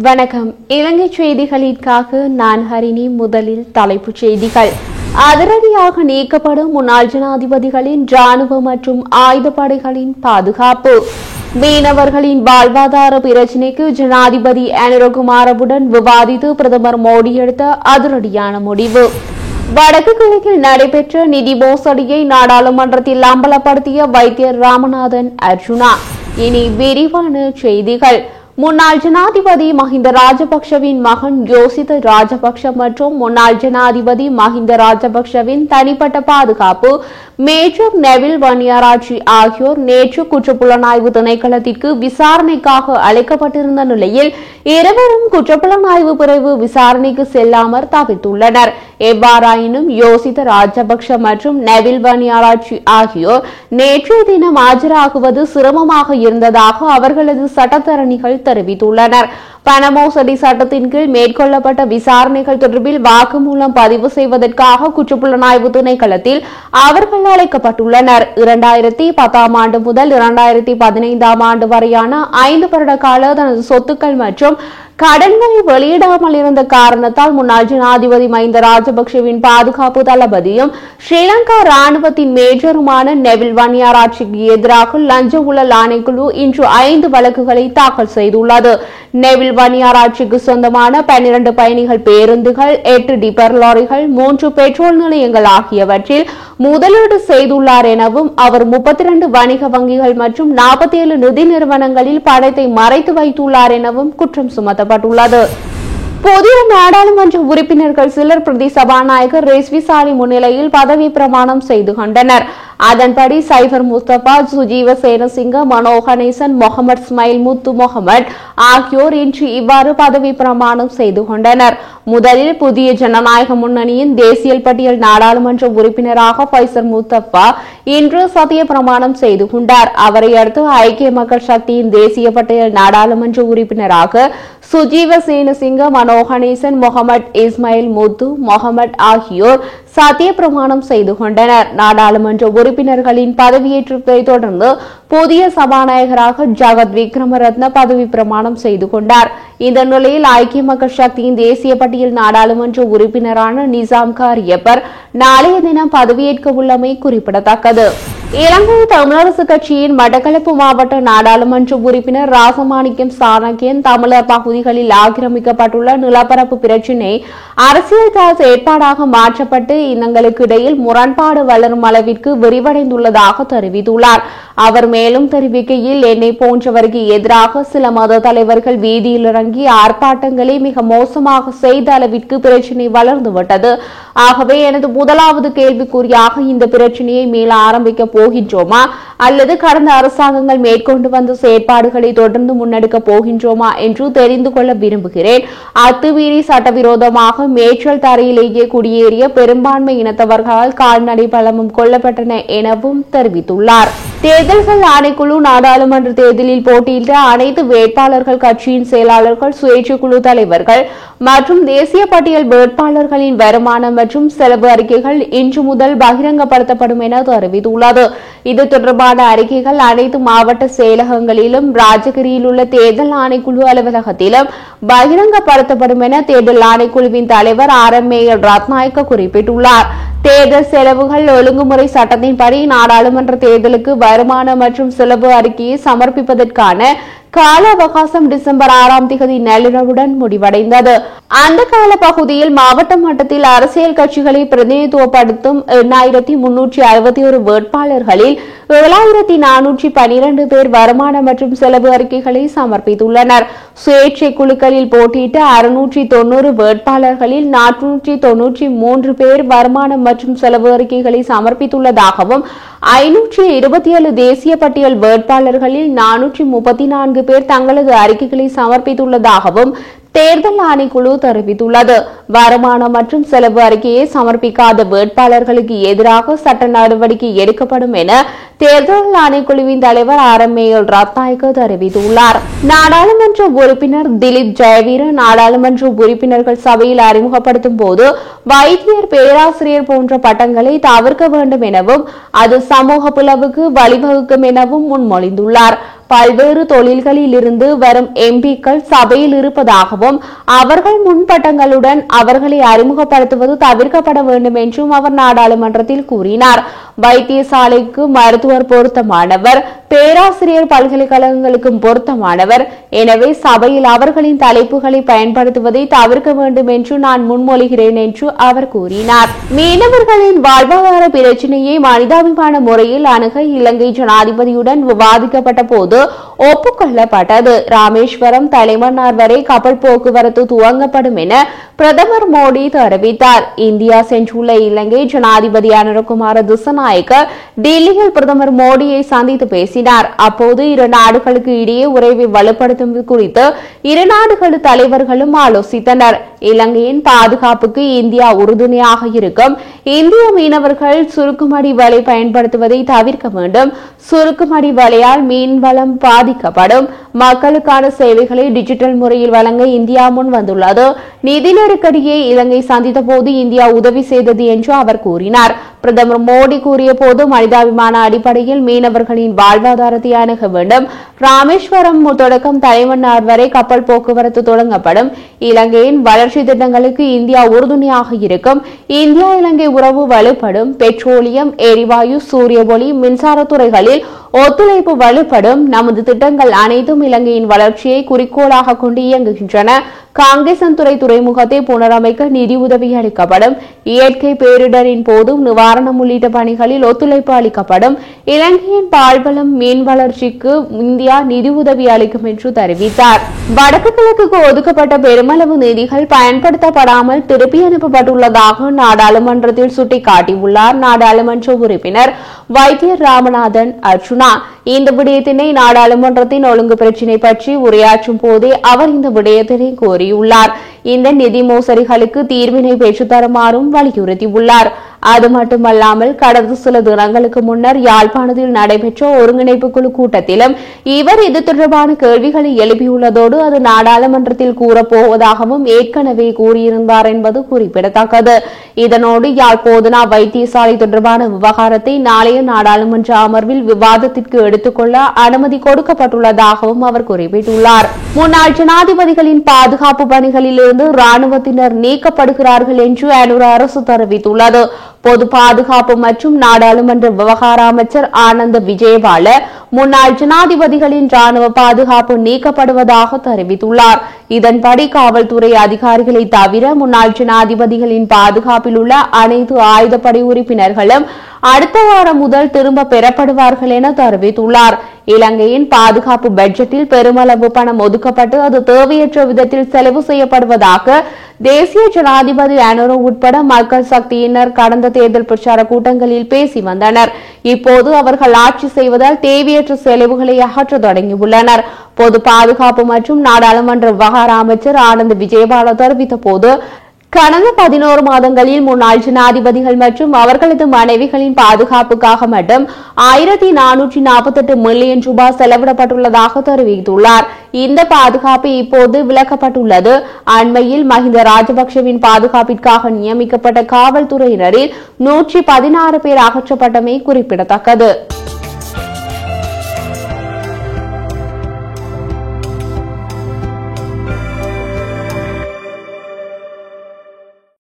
வணக்கம். இலங்கை செய்திகளுக்காக நான் ஹரிணி. முதலில் தலைப்புச் செய்திகள். அதிரடியாக நீக்கப்படும் முன்னாள் ஜனாதிபதிகளின் ராணுவ மற்றும் ஆயுதப்படைகளின் பாதுகாப்பு. மீனவர்களின் வாழ்வாதார பிரச்சினைக்கு ஜனாதிபதி அனுரகுமாரவுடன் விவாதித்து பிரதமர் மோடி எடுத்த அதிரடியான முடிவு. வடக்கு கிழக்கில் நடைபெற்ற நிதி மோசடியை நாடாளுமன்றத்தில் அம்பலப்படுத்திய வைத்தியர் ராமநாதன் அர்ஜுனா. இனி விரிவான செய்திகள். முன்னாள் ஜனாதிபதி மஹிந்த ராஜபக்ஷவின் மகன் யோசித ராஜபக்ஷ மற்றும் முன்னாள் ஜனாதிபதி மஹிந்த ராஜபக்ஷவின் தனிப்பட்ட பாதுகாப்பு மேஜர் நெவில் வன்னியாராட்சி ஆகியோர் நேற்று குற்றப்புலனாய்வு திணைக்களத்திற்கு விசாரணைக்காக அழைக்கப்பட்டிருந்த நிலையில் இருவரும் குற்றப்புலனாய்வு பிரிவு விசாரணைக்கு செல்லாமற் தவிர்த்துள்ளனர். எவ்வாறாயினும் யோசித ராஜபக்ஷ மற்றும் நெவில் வன்னியாராட்சி ஆகியோர் நேற்றைய தினம் ஆஜராகுவது சிரமமாக இருந்ததாக அவர்களது சட்டத்தரணிகள் தெரிவித்துள்ளனர். பண மோசடி சட்டத்தின் கீழ் மேற்கொள்ளப்பட்ட விசாரணைகள் தொடர்பில் வாக்குமூலம் பதிவு செய்வதற்காக குற்றப்புலனாய்வு திணைக்களத்தில் அவர்கள் அழைக்கப்பட்டுள்ளனர். 2010 ஆண்டு முதல் 2015 ஆண்டு வரையான 5 வருட கால தனது சொத்துக்கள் மற்றும் கடன்களை வெளியிடாமல் இருந்த காரணத்தால் முன்னாள் ஜனாதிபதி மஹிந்த ராஜபக்ஷவின் பாதுகாப்பு தளபதியும் ஸ்ரீலங்கா ராணுவத்தின் மேஜருமான நெவில் வன்னியாராட்சிக்கு எதிராக லஞ்ச ஊழல் ஆணைக்குழு இன்று 5 வழக்குகளை தாக்கல் செய்துள்ளது. நெவில் வன்னியாராட்சிக்கு சொந்தமான 12 பயணிகள் பேருந்துகள், 8 டிப்பர் லாரிகள், 3 பெட்ரோல் நிலையங்கள் ஆகியவற்றில் முதலீடு செய்துள்ளார் எனவும் அவர் 32 வணிக வங்கிகள் மற்றும் 47 நிதி நிறுவனங்களில் பணத்தை மறைத்து வைத்துள்ளார் எனவும் குற்றம் சுமத்தப்பட்டுள்ளது. புதிய நாடாளுமன்ற உறுப்பினர்கள் சிலர் பிரதி சபாநாயகர் ரெஸ்வி சாலி முன்னிலையில் பதவி பிரமாணம் செய்து கொண்டனர். அதன்படி சைபர் முஸ்தபா, சுஜீவ சேனசிங்க, மனோ கணேசன், முகமது ஸ்மைல் முத்து முகமது ஆகியோர் இன்று இவ்வாறு பதவி பிரமாணம் செய்து கொண்டனர். முதலில் புதிய ஜனநாயக முன்னணியின் தேசிய பட்டியல் நாடாளுமன்ற உறுப்பினராக பைசர் முஸ்தபா இன்று சத்திய பிரமாணம் செய்து கொண்டார். அவரை அடுத்து ஐக்கிய மக்கள் சக்தியின் தேசிய பட்டியல் நாடாளுமன்ற உறுப்பினராக சுஜீவ சேனசிங்க, மனோ கணேசன், முகமது இஸ்மாயில் முத்து முகமது ஆகியோர் சத்திய பிரமாணம் செய்து கொண்டனர். நாடாளுமன்ற உறுப்பினர்களின் பதவியேற்றத்தை தொடர்ந்து புதிய சபாநாயகராக ஜகத் விக்ரமரத்ன பதவி பிரமாணம் செய்து கொண்டார். இந்த நிலையில் ஐக்கிய மக்கள் சக்தியின் தேசிய பட்டியல் நாடாளுமன்ற உறுப்பினரான நிசாம் காரியப்பர் நாளைய தினம் பதவியேற்க உள்ளமை குறிப்பிடத்தக்கது. இலங்கை தமிழரசு கட்சியின் மட்டக்களப்பு மாவட்ட நாடாளுமன்ற உறுப்பினர் ராசமாணிக்கம் சாணக்கியன் தமிழர் பகுதிகளில் ஆக்கிரமிக்கப்பட்டுள்ள நிலப்பரப்பு பிரச்சினை அரசியல் செயற்பாடாக மாற்றப்பட்டு இனங்களுக்கு இடையில் முரண்பாடு வளரும் அளவிற்கு விரிவடைந்துள்ளதாக தெரிவித்துள்ளார். அவர் மேலும் தெரிவிக்கையில், என்னை போன்றவருக்கு எதிராக சில மத தலைவர்கள் வீதியில் இறங்கி ஆர்ப்பாட்டங்களை மிக மோசமாக செய்த அளவிற்கு பிரச்சினை வளர்ந்துவிட்டது. ஆகவே எனது முதலாவது கேள்விக்குறியாக இந்த பிரச்சனையை மீள ஆரம்பிக்க போகின்றோமா அல்லது கடந்த அரசாங்கங்கள் மேற்கொண்டு வந்த செயற்பாடுகளை தொடர்ந்து முன்னெடுக்க போகின்றோமா என்று தெரிந்து கொள்ள விரும்புகிறேன். அத்துமீறி சட்டவிரோதமாக மேய்ச்சல் தரையிலேயே குடியேறிய பெரும்பான்மை இனத்தவர்களால் கால்நடை பலமும் கொல்லப்பட்டன எனவும் தெரிவித்துள்ளார். தேர்தல்கள் ஆணைக்குழு நாடாளுமன்ற தேர்தலில் போட்டியிட்ட அனைத்து வேட்பாளர்கள், கட்சியின் செயலாளர்கள், சுயேட்சை குழு தலைவர்கள் மற்றும் தேசிய பட்டியல் வேட்பாளர்களின் வருமானம் மற்றும் செலவு அறிக்கைகள் இன்று முதல் பகிரங்கப்படுத்தப்படும் என தெரிவித்துள்ளது. இது தொடர்பான அறிக்கைகள் அனைத்து மாவட்ட செயலகங்களிலும் ராஜகிரியில் உள்ள தேர்தல் ஆணைக்குழு அலுவலகத்திலும் பகிரங்கப்படுத்தப்படும் என தேர்தல் ஆணைக்குழுவின் தலைவர் மேயர் ரத்நாயக்க குறிப்பிட்டுள்ளார். தேர்தல் செலவுகள் ஒழுங்குமுறை சட்டத்தின்படி நாடாளுமன்ற தேர்தலுக்கு வருமான மற்றும் செலவு அறிக்கையை சமர்ப்பிப்பதற்கான கால அவகாசம் டிசம்பர் 6ஆம் தேதி நள்ளிரவுடன் முடிவடைந்தது. அந்த கால பகுதியில் மாவட்ட மட்டத்தில் அரசியல் கட்சிகளை பிரதிநிதித்துவப்படுத்தும் 8361 வேட்பாளர்களில் 7412 பேர் வருமான மற்றும் செலவு அறிக்கைகளை சமர்ப்பித்துள்ளனர். சுயேட்சை குழுக்களில் போட்டியிட்ட 690 வேட்பாளர்களில் 493 பேர் வருமானம் மற்றும் செலவு அறிக்கைகளை சமர்ப்பித்துள்ளதாகவும் 527 தேசிய பட்டியல் வேட்பாளர்களில் 434 பேர் தங்களது அறிக்கைகளை சமர்ப்பித்துள்ளதாகவும் தேர்தல் ஆணைக்குழு தெரிவித்துள்ளது. வருமானம் மற்றும் செலவு அறிக்கையை சமர்ப்பிக்காத வேட்பாளர்களுக்கு எதிராக சட்ட நடவடிக்கை எடுக்கப்படும் என தேர்தல் ஆணைக்குழுவின் தலைவர் மேயர் ரத்நாயக்க தெரிவித்துள்ளார். நாடாளுமன்ற உறுப்பினர் திலீப் ஜெயவீர நாடாளுமன்ற உறுப்பினர்கள் சபையில் அறிமுகப்படுத்தும் போது வைத்தியர், பேராசிரியர் போன்ற பட்டங்களை தவிர்க்க வேண்டும் எனவும் அது சமூக பிளவுக்கு வழிவகுக்கும் எனவும் முன்மொழிந்துள்ளார். பல்வேறு தொழில்களில் இருந்து வரும் எம்பிக்கள் சபையில் இருப்பதாகவும் அவர்கள் முன்பட்டங்களுடன் அவர்களை அறிமுகப்படுத்துவது தவிர்க்கப்பட வேண்டும் என்றும் அவர் நாடாளுமன்றத்தில் கூறினார். வைத்தியசாலைக்கு மருத்துவர் பொருத்தமானவர், பேராசிரியர் பல்கலைக்கழகங்களுக்கும் பொருத்தமானவர். எனவே சபையில் அவர்களின் தலைப்புகளை பயன்படுத்துவதை தவிர்க்க வேண்டும் என்று நான் முன்மொழிகிறேன் என்று அவர் கூறினார். மீனவர்களின் வாழ்வாதார பிரச்சினையை மனிதாபிமான முறையில் அணுக இலங்கை ஜனாதிபதியுடன் விவாதிக்கப்பட்ட போது ஒப்புக்கொள்ளப்பட்டது. ராமேஸ்வரம் தலைமன்னார் வரை கப்பல் போக்குவரத்து துவங்கப்படும் என பிரதமர் மோடி தெரிவித்தார். இந்தியா சென்றுள்ள இலங்கை ஜனாதிபதி அனுரகுமார திசநாயக்க டெல்லியில் பிரதமர் மோடியை சந்தித்து பேசினார். அப்போது இரு நாடுகளுக்கு இடையே உறவை வலுப்படுத்துவது குறித்து இரு நாடுகள் தலைவர்களும் ஆலோசித்தனர். இலங்கையின் பாதுகாப்புக்கு இந்தியா உறுதுணையாக இருக்கும். இந்திய மீனவர்கள் சுருக்குமடி வலை பயன்படுத்துவதை தவிர்க்க வேண்டும். சுருக்குமடி வலையால் மீன்வளம் பாதிக்கப்படும். மக்களுக்கான சேவைகளை டிஜிட்டல் முறையில் வழங்க இந்தியா முன் வந்துள்ளது. நிதி நெருக்கடியை இலங்கை சந்தித்த போது இந்தியா உதவி செய்தது என்று அவர் கூறினார். பிரதமர் மோடி கூறிய போது மனிதாபிமான அடிப்படையில் மீனவர்களின் வாழ்வாதாரத்தை அணுக வேண்டும். ராமேஸ்வரம் தொடக்கம் தலைமன்னார் வரை கப்பல் போக்குவரத்து தொடங்கப்படும். இலங்கையின் வளர்ச்சி திட்டங்களுக்கு இந்தியா உறுதுணையாக இருக்கும். இந்தியா இலங்கை உறவு வலுப்படும். பெட்ரோலியம், எரிவாயு, சூரிய ஒளி, மின்சாரத்துறைகளில் ஒத்துழைப்பு வலுப்படும். நமது திட்டங்கள் அனைத்தும் இலங்கையின் வளர்ச்சியை குறிக்கோளாக கொண்டு இயங்குகின்றன. காங்கேசன்துறை துறைமுகத்தை புனரமைக்க நிதி உதவி அளிக்கப்படும். இயற்கை பேரிடரின் போதும் நிவாரணம் உள்ளிட்ட பணிகளில் ஒத்துழைப்பு அளிக்கப்படும். இலங்கையின் பால்வளம், மீன் வளர்ச்சிக்கு இந்தியா நிதி உதவி அளிக்கும் என்று தெரிவித்தார். வடக்கு கிழக்குக்கு ஒதுக்கப்பட்ட பெருமளவு நிதிகள் பயன்படுத்தப்படாமல் திருப்பி அனுப்பப்பட்டுள்ளதாக நாடாளுமன்றத்தில் சுட்டிக்காட்டியுள்ளார் நாடாளுமன்ற உறுப்பினர் வைத்தியர் ராமநாதன் அர்ஜுனா. இந்த விடயத்தினை நாடாளுமன்றத்தின் ஒழுங்கு பிரச்சினை பற்றி உரையாற்றும் போதே அவர் இந்த விடயத்தினை கோரியுள்ளார். இந்த நிதி மோசடிகளுக்கு தீர்வினை பெற்றுத்தருமாறும் வலியுறுத்தியுள்ளார். அது மட்டுமல்லாமல் கடந்த சில தினங்களுக்கு முன்னர் யாழ்ப்பாணத்தில் நடைபெற்ற ஒருங்கிணைப்பு குழு கூட்டத்திலும் இவர் இது தொடர்பான கேள்விகளை எழுப்பியுள்ளதோடு அது நாடாளுமன்றத்தில் கூறப்போவதாகவும் ஏற்கனவே கூறியிருந்தார் என்பது குறிப்பிடத்தக்கது. இதனோடு யாழ் போதனா வைத்தியசாலை தொடர்பான விவகாரத்தை நாளைய நாடாளுமன்ற அமர்வில் விவாதத்திற்கு எடுத்துக்கொள்ள அனுமதி கொடுக்கப்பட்டுள்ளதாகவும் அவர் குறிப்பிட்டுள்ளார். முன்னாள் ஜனாதிபதிகளின் பாதுகாப்பு பணிகளில் இருந்து ராணுவத்தினர் நீக்கப்படுகிறார்கள் என்று அனுர அரசு தெரிவித்துள்ளது. பொது பாதுகாப்பு மற்றும் நாடாளுமன்ற விவகார அமைச்சர் ஆனந்த விஜயபால முன்னாள் ஜனாதிபதிகளின் ராணுவ பாதுகாப்பு நீக்கப்படுவதாக தெரிவித்துள்ளார். இதன்படி காவல்துறை அதிகாரிகளை தவிர முன்னாள் ஜனாதிபதிகளின் பாதுகாப்பில் உள்ள அனைத்து ஆயுதப்படை உறுப்பினர்களும் அடுத்த வாரம் முதல் திரும்ப பெறப்படுவார்கள் என தெரிவித்துள்ளார். இலங்கையின் பாதுகாப்பு பட்ஜெட்டில் பெருமளவு பணம் ஒதுக்கப்பட்டு அது தேவையற்ற விதத்தில் செலவு செய்யப்படுவதாக தேசிய ஜனாதிபதி அனுர உட்பட மக்கள் சக்தியினர் கடந்த தேர்தல் பிரச்சார கூட்டங்களில் பேசி வந்தனர். இப்போது அவர்கள் ஆட்சி செய்வதால் தேவையற்ற செலவுகளை அகற்ற தொடங்கியுள்ளனர். பொது பாதுகாப்பு மற்றும் நாடாளுமன்ற விவகார அமைச்சர் ஆனந்த் விஜயபால தெரிவித்த போது கடந்த 11 மாதங்களில் முன்னாள் ஜனாதிபதிகள் மற்றும் அவர்களது மனைவிகளின் பாதுகாப்புக்காக மட்டும் 1448 மில்லியன் ரூபாய் செலவிடப்பட்டுள்ளதாக தெரிவித்துள்ளார். இந்த பாதுகாப்பு இப்போது விலக்கப்பட்டுள்ளது. அண்மையில் மஹிந்த ராஜபக்சவின் பாதுகாப்பிற்காக நியமிக்கப்பட்ட காவல்துறையினரில் 116 பேர் அகற்றப்பட்டமை குறிப்பிடத்தக்கது.